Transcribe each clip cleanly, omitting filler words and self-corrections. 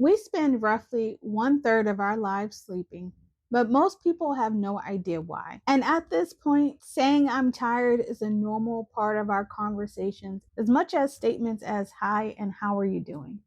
We spend roughly 1/3 of our lives sleeping, but most people have no idea why. And at this point, saying I'm tired is a normal part of our conversations as much as statements as hi and how are you doing.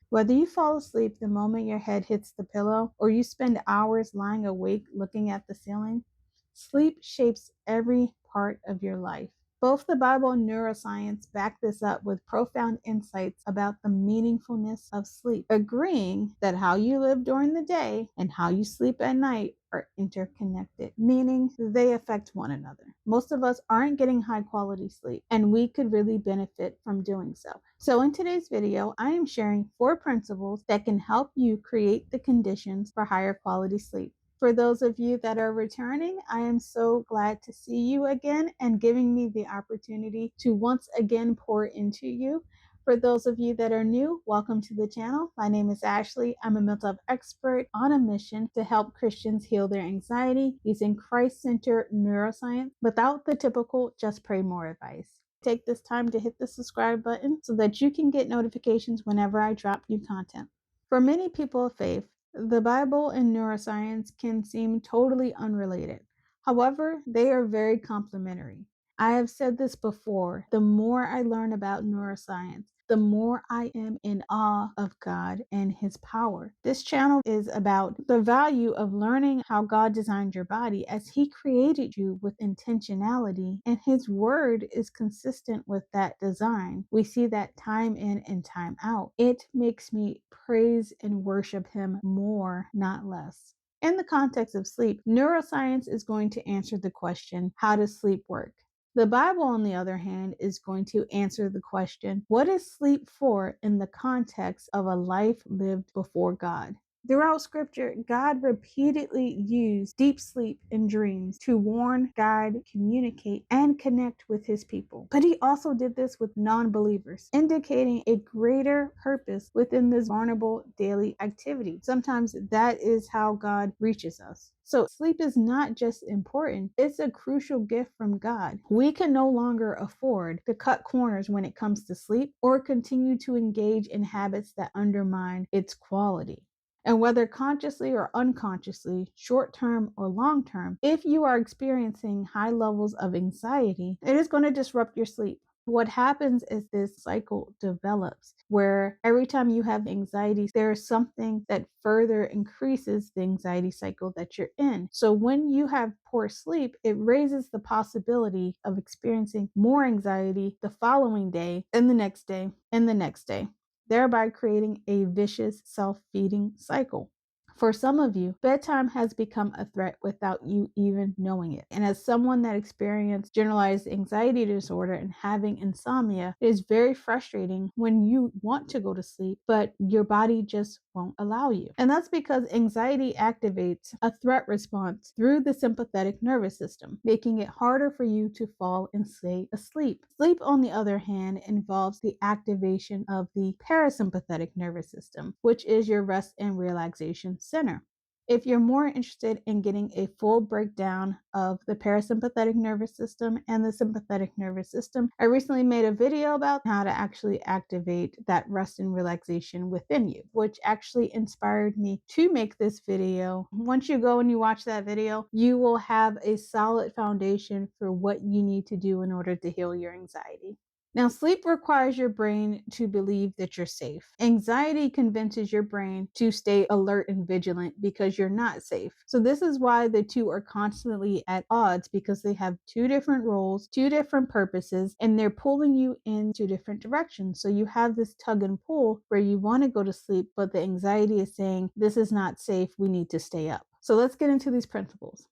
Whether you fall asleep the moment your head hits the pillow or you spend hours lying awake looking at the ceiling, sleep shapes every part of your life. Both the Bible and neuroscience back this up with profound insights about the meaningfulness of sleep, agreeing that how you live during the day and how you sleep at night are interconnected, meaning they affect one another. Most of us aren't getting high quality sleep, and we could really benefit from doing so. So in today's video, I am sharing 4 principles that can help you create the conditions for higher quality sleep. For those of you that are returning, I am so glad to see you again and giving me the opportunity to once again pour into you. For those of you that are new, welcome to the channel. My name is Ashley. I'm a mental health expert on a mission to help Christians heal their anxiety using Christ-centered neuroscience without the typical just pray more advice. Take this time to hit the subscribe button so that you can get notifications whenever I drop new content. For many people of faith, the Bible and neuroscience can seem totally unrelated. However, they are very complementary. I have said this before, the more I learn about neuroscience, the more I am in awe of God and His power. This channel is about the value of learning how God designed your body as He created you with intentionality, and His word is consistent with that design. We see that time in and time out. It makes me praise and worship Him more, not less. In the context of sleep, neuroscience is going to answer the question, how does sleep work? The Bible, on the other hand, is going to answer the question, what is sleep for in the context of a life lived before God? Throughout scripture, God repeatedly used deep sleep and dreams to warn, guide, communicate, and connect with His people. But He also did this with non-believers, indicating a greater purpose within this vulnerable daily activity. Sometimes that is how God reaches us. So sleep is not just important, it's a crucial gift from God. We can no longer afford to cut corners when it comes to sleep or continue to engage in habits that undermine its quality. And whether consciously or unconsciously, short term or long term, if you are experiencing high levels of anxiety, it is going to disrupt your sleep. What happens is this cycle develops where every time you have anxiety, there is something that further increases the anxiety cycle that you're in. So when you have poor sleep, it raises the possibility of experiencing more anxiety the following day, and the next day, and the next day, thereby creating a vicious self-feeding cycle. For some of you, bedtime has become a threat without you even knowing it. And as someone that experienced generalized anxiety disorder and having insomnia, it is very frustrating when you want to go to sleep, but your body just won't allow you. And that's because anxiety activates a threat response through the sympathetic nervous system, making it harder for you to fall and stay asleep. Sleep, on the other hand, involves the activation of the parasympathetic nervous system, which is your rest and relaxation center. If you're more interested in getting a full breakdown of the parasympathetic nervous system and the sympathetic nervous system, I recently made a video about how to actually activate that rest and relaxation within you, which actually inspired me to make this video. Once you go and you watch that video, you will have a solid foundation for what you need to do in order to heal your anxiety. Now, sleep requires your brain to believe that you're safe. Anxiety convinces your brain to stay alert and vigilant because you're not safe. So this is why the two are constantly at odds, because they have two different roles, two different purposes, and they're pulling you in two different directions. So you have this tug and pull where you want to go to sleep, but the anxiety is saying, this is not safe, we need to stay up. So let's get into these principles.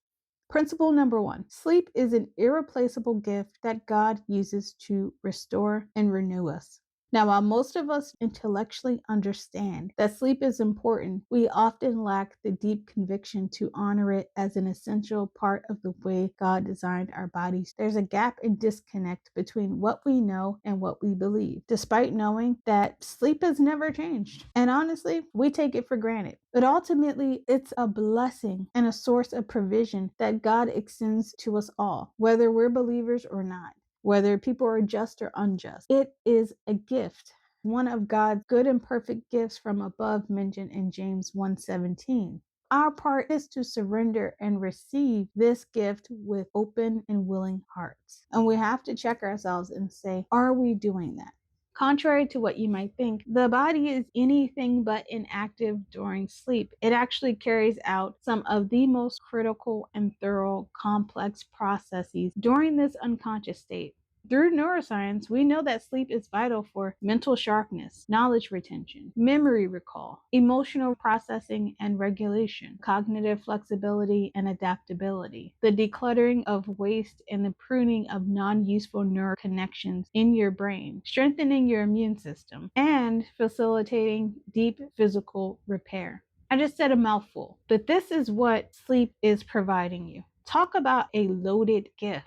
Principle number 1, sleep is an irreplaceable gift that God uses to restore and renew us. Now, while most of us intellectually understand that sleep is important, we often lack the deep conviction to honor it as an essential part of the way God designed our bodies. There's a gap and disconnect between what we know and what we believe, despite knowing that sleep has never changed. And honestly, we take it for granted. But ultimately, it's a blessing and a source of provision that God extends to us all, whether we're believers or not. Whether people are just or unjust, it is a gift. one of God's good and perfect gifts from above mentioned in James 1:17. Our part is to surrender and receive this gift with open and willing hearts. And we have to check ourselves and say, are we doing that? Contrary to what you might think, the body is anything but inactive during sleep. It actually carries out some of the most critical and thorough complex processes during this unconscious state. Through neuroscience, we know that sleep is vital for mental sharpness, knowledge retention, memory recall, emotional processing and regulation, cognitive flexibility and adaptability, the decluttering of waste and the pruning of non-useful neural connections in your brain, strengthening your immune system, and facilitating deep physical repair. I just said a mouthful, but this is what sleep is providing you. Talk about a loaded gift.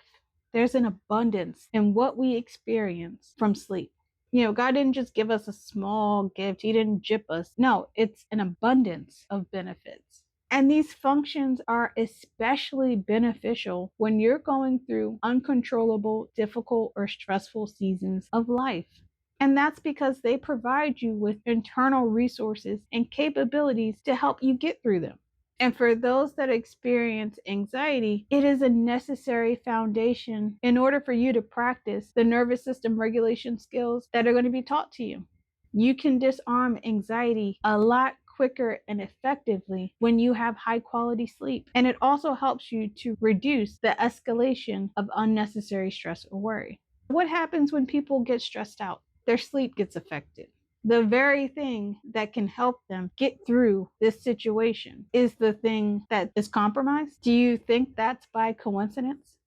There's an abundance in what we experience from sleep. God didn't just give us a small gift. He didn't gyp us. No, it's an abundance of benefits. And these functions are especially beneficial when you're going through uncontrollable, difficult, or stressful seasons of life. And that's because they provide you with internal resources and capabilities to help you get through them. And for those that experience anxiety, it is a necessary foundation in order for you to practice the nervous system regulation skills that are going to be taught to you. You can disarm anxiety a lot quicker and effectively when you have high quality sleep. And it also helps you to reduce the escalation of unnecessary stress or worry. What happens when people get stressed out? Their sleep gets affected. The very thing that can help them get through this situation is the thing that is compromised. Do you think that's by coincidence?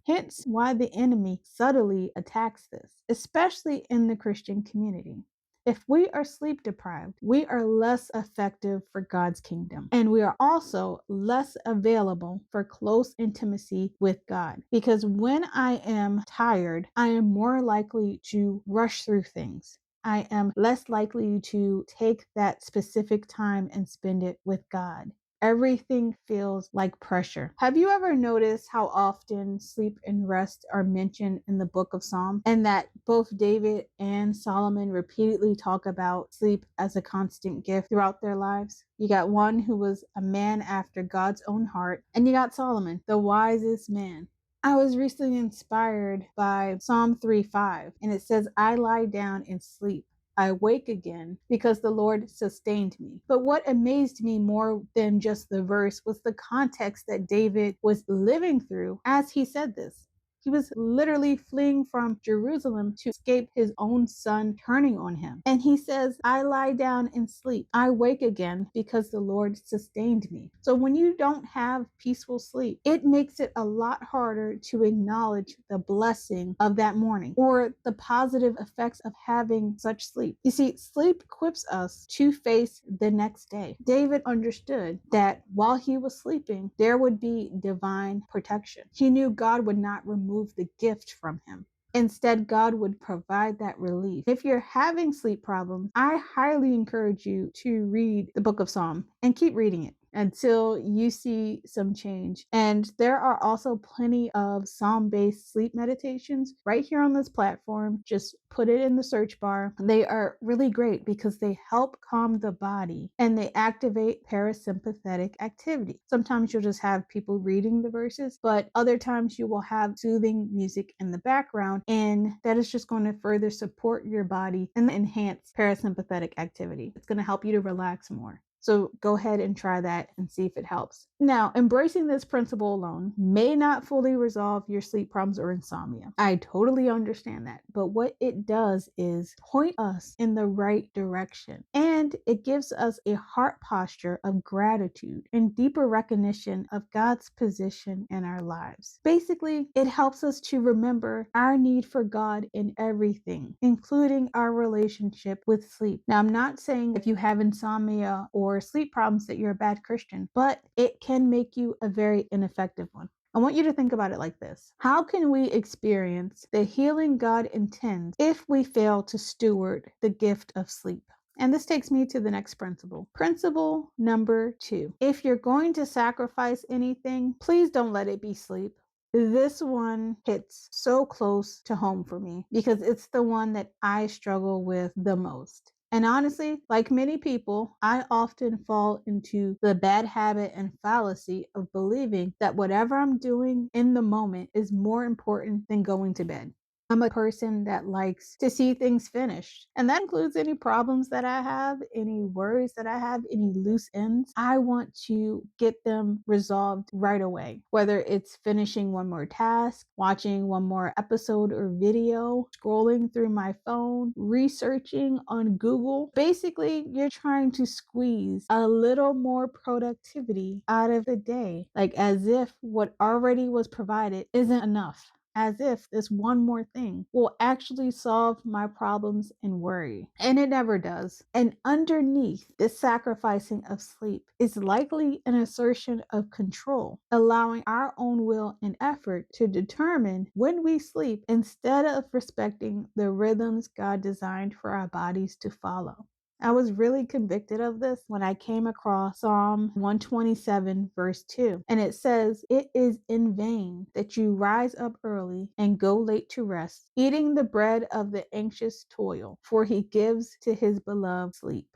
Hence why the enemy subtly attacks this, especially in the Christian community. If we are sleep deprived, we are less effective for God's kingdom. And we are also less available for close intimacy with God. Because when I am tired, I am more likely to rush through things. I am less likely to take that specific time and spend it with God. Everything feels like pressure. Have you ever noticed how often sleep and rest are mentioned in the book of Psalms, and that both David and Solomon repeatedly talk about sleep as a constant gift throughout their lives? You got one who was a man after God's own heart, and you got Solomon, the wisest man. I was recently inspired by Psalm 3:5, and it says, I lie down and sleep. I wake again because the Lord sustained me. But what amazed me more than just the verse was the context that David was living through as he said this. He was literally fleeing from Jerusalem to escape his own son turning on him. And he says, I lie down and sleep. I wake again because the Lord sustained me. So when you don't have peaceful sleep, it makes it a lot harder to acknowledge the blessing of that morning or the positive effects of having such sleep. You see, sleep equips us to face the next day. David understood that while he was sleeping, there would be divine protection. He knew God would not remove the gift from him. Instead, God would provide that relief. If you're having sleep problems, I highly encourage you to read the book of Psalm and keep reading it until you see some change. And there are also plenty of Psalm-based sleep meditations right here on this platform. Just put it in the search bar. They are really great because they help calm the body and they activate parasympathetic activity. Sometimes you'll just have people reading the verses, but other times you will have soothing music in the background, and that is just going to further support your body and enhance parasympathetic activity. It's going to help you to relax more. So go ahead and try that and see if it helps. Now, embracing this principle alone may not fully resolve your sleep problems or insomnia. I totally understand that. But what it does is point us in the right direction. And it gives us a heart posture of gratitude and deeper recognition of God's position in our lives. Basically, it helps us to remember our need for God in everything, including our relationship with sleep. Now, I'm not saying if you have insomnia or sleep problems that you're a bad Christian, but it can make you a very ineffective one. I want you to think about it like this. How can we experience the healing God intends if we fail to steward the gift of sleep? And this takes me to the next principle. Principle number 2. If you're going to sacrifice anything, please don't let it be sleep. This one hits so close to home for me because it's the one that I struggle with the most. And honestly, like many people, I often fall into the bad habit and fallacy of believing that whatever I'm doing in the moment is more important than going to bed. I'm a person that likes to see things finished. And that includes any problems that I have, any worries that I have, any loose ends. I want to get them resolved right away. Whether it's finishing one more task, watching one more episode or video, scrolling through my phone, researching on Google. Basically, you're trying to squeeze a little more productivity out of the day, like as if what already was provided isn't enough, as if this one more thing will actually solve my problems and worry. And it never does. And underneath this sacrificing of sleep is likely an assertion of control, allowing our own will and effort to determine when we sleep instead of respecting the rhythms God designed for our bodies to follow. I was really convicted of this when I came across Psalm 127, verse 2. And it says, "It is in vain that you rise up early and go late to rest, eating the bread of the anxious toil, for he gives to his beloved sleep."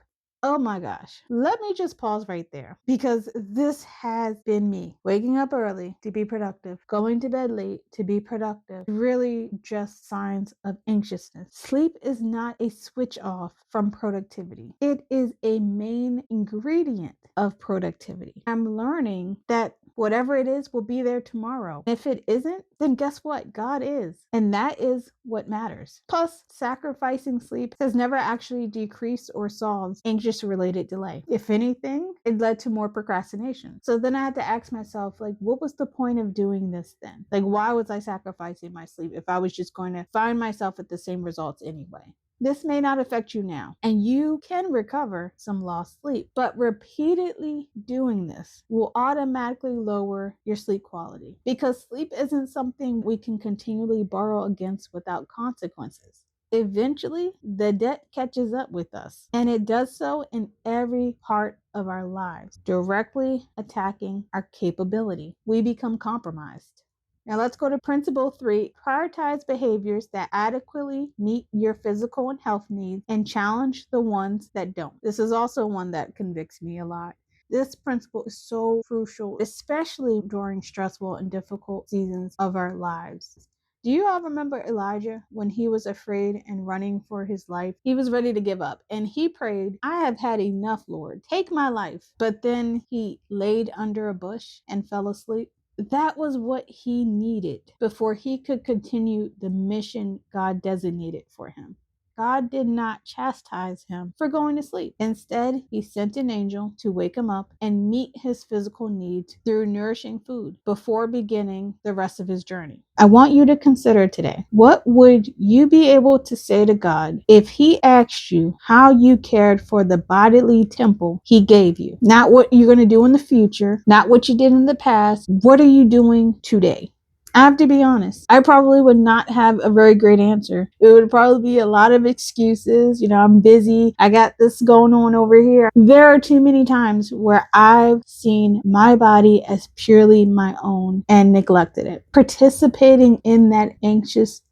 Oh my gosh. Let me just pause right there because this has been me. Waking up early to be productive, going to bed late to be productive, really just signs of anxiousness. Sleep is not a switch off from productivity, it is a main ingredient of productivity. I'm learning that whatever it is will be there tomorrow. If it isn't, then guess what? God is. And that is what matters. Plus, sacrificing sleep has never actually decreased or solved anxious related delay. If anything, it led to more procrastination. So then I had to ask myself, like, what was the point of doing this then? Like, why was I sacrificing my sleep if I was just going to find myself at the same results anyway? This may not affect you now, and you can recover some lost sleep, but repeatedly doing this will automatically lower your sleep quality because sleep isn't something we can continually borrow against without consequences. Eventually, the debt catches up with us, and it does so in every part of our lives, directly attacking our capability. We become compromised. Now let's go to principle 3. Prioritize behaviors that adequately meet your physical and health needs and challenge the ones that don't. This is also one that convicts me a lot. This principle is so crucial, especially during stressful and difficult seasons of our lives. Do you all remember Elijah when he was afraid and running for his life? He was ready to give up and he prayed, "I have had enough, Lord. Take my life." But then he laid under a bush and fell asleep. That was what he needed before he could continue the mission God designated for him. God did not chastise him for going to sleep. Instead, he sent an angel to wake him up and meet his physical needs through nourishing food before beginning the rest of his journey. I want you to consider today, what would you be able to say to God if he asked you how you cared for the bodily temple he gave you? Not what you're going to do in the future, not what you did in the past. What are you doing today? I have to be honest. I probably would not have a very great answer. It would probably be a lot of excuses. I'm busy. I got this going on over here. There are too many times where I've seen my body as purely my own and neglected it, participating in that anxious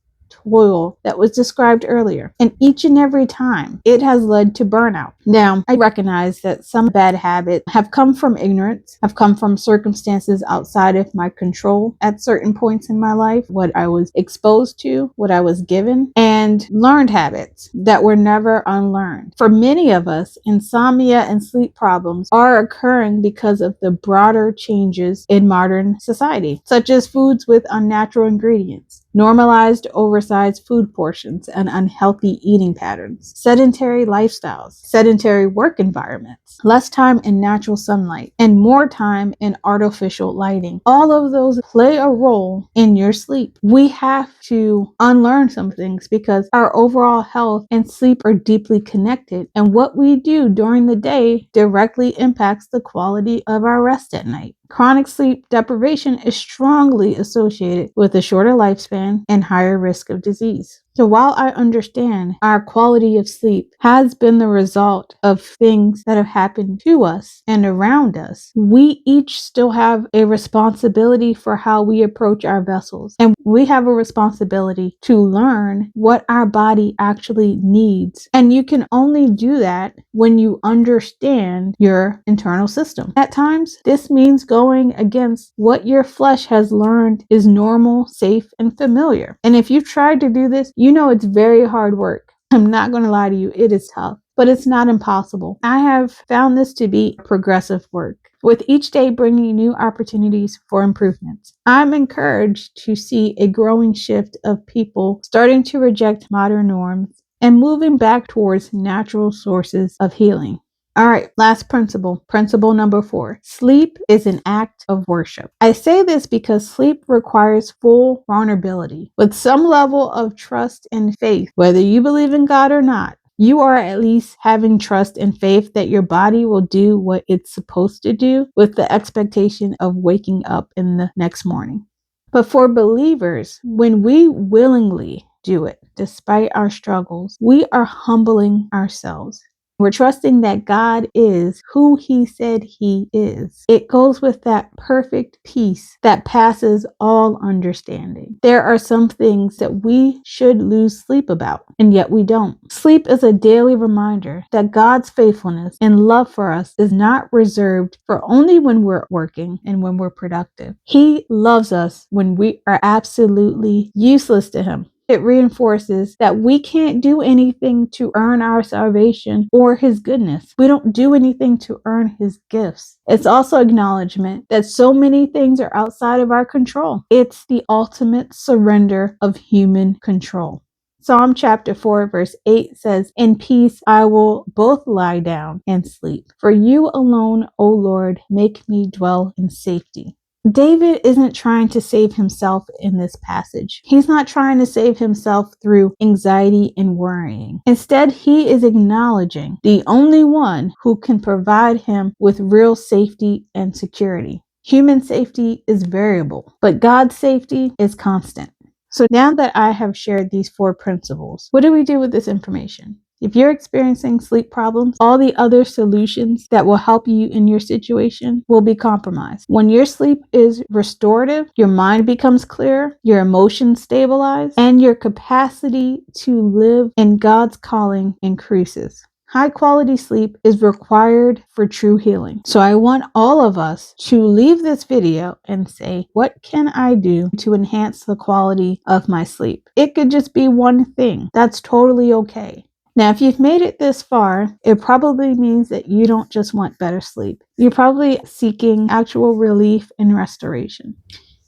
toil that was described earlier. And each and every time it has led to burnout. Now, I recognize that some bad habits have come from ignorance, have come from circumstances outside of my control at certain points in my life, what I was exposed to, what I was given, and learned habits that were never unlearned. For many of us, insomnia and sleep problems are occurring because of the broader changes in modern society, such as foods with unnatural ingredients, normalized oversized food portions and unhealthy eating patterns, sedentary lifestyles, sedentary work environments, less time in natural sunlight, and more time in artificial lighting. All of those play a role in your sleep. We have to unlearn some things because our overall health and sleep are deeply connected, and what we do during the day directly impacts the quality of our rest at night. Chronic sleep deprivation is strongly associated with a shorter lifespan and higher risk of disease. So while I understand our quality of sleep has been the result of things that have happened to us and around us, we each still have a responsibility for how we approach our vessels. And we have a responsibility to learn what our body actually needs. And you can only do that when you understand your internal system. At times, this means going against what your flesh has learned is normal, safe, and familiar. And if you've tried to do this, you know it's very hard work. I'm not going to lie to you, it is tough, but it's not impossible. I have found this to be progressive work, with each day bringing new opportunities for improvements. I'm encouraged to see a growing shift of people starting to reject modern norms and moving back towards natural sources of healing. All right, last principle. Principle number 4. Sleep is an act of worship. I say this because sleep requires full vulnerability. With some level of trust and faith, whether you believe in God or not, you are at least having trust and faith that your body will do what it's supposed to do with the expectation of waking up in the next morning. But for believers, when we willingly do it, despite our struggles, we are humbling ourselves. We're trusting that God is who He said He is. It goes with that perfect peace that passes all understanding. There are some things that we should lose sleep about, and yet we don't. Sleep is a daily reminder that God's faithfulness and love for us is not reserved for only when we're working and when we're productive. He loves us when we are absolutely useless to Him. It reinforces that we can't do anything to earn our salvation or His goodness. We don't do anything to earn His gifts. It's also acknowledgement that so many things are outside of our control. It's the ultimate surrender of human control. Psalm chapter 4 verse 8 says, "In peace I will both lie down and sleep. For you alone, O Lord, make me dwell in safety." David isn't trying to save himself in this passage. He's not trying to save himself through anxiety and worrying. Instead, he is acknowledging the only one who can provide him with real safety and security. Human safety is variable, but God's safety is constant. So now that I have shared these 4 principles, what do we do with this information? If you're experiencing sleep problems, all the other solutions that will help you in your situation will be compromised. When your sleep is restorative, your mind becomes clear, your emotions stabilize, and your capacity to live in God's calling increases. High quality sleep is required for true healing. So I want all of us to leave this video and say, what can I do to enhance the quality of my sleep? It could just be one thing. That's totally okay. Now, if you've made it this far, it probably means that you don't just want better sleep. You're probably seeking actual relief and restoration.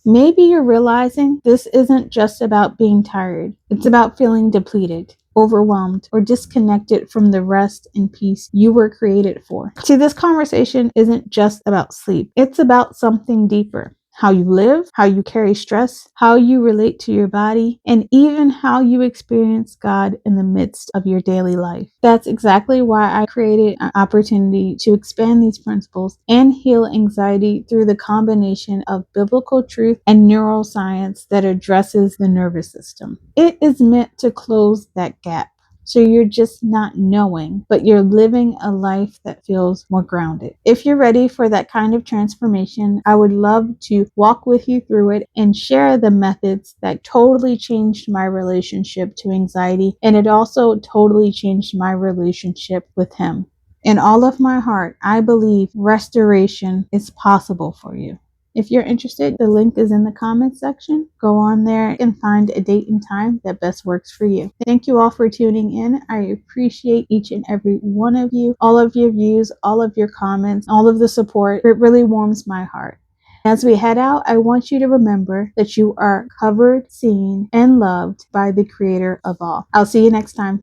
Maybe you're realizing this isn't just about being tired. It's about feeling depleted, overwhelmed, or disconnected from the rest and peace you were created for. See, this conversation isn't just about sleep. It's about something deeper. How you live, how you carry stress, how you relate to your body, and even how you experience God in the midst of your daily life. That's exactly why I created an opportunity to expand these principles and heal anxiety through the combination of biblical truth and neuroscience that addresses the nervous system. It is meant to close that gap. So you're just not knowing, but you're living a life that feels more grounded. If you're ready for that kind of transformation, I would love to walk with you through it and share the methods that totally changed my relationship to anxiety. And it also totally changed my relationship with Him. In all of my heart, I believe restoration is possible for you. If you're interested, the link is in the comments section. Go on there and find a date and time that best works for you. Thank you all for tuning in. I appreciate each and every one of you, all of your views, all of your comments, all of the support. It really warms my heart. As we head out, I want you to remember that you are covered, seen, and loved by the Creator of all. I'll see you next time.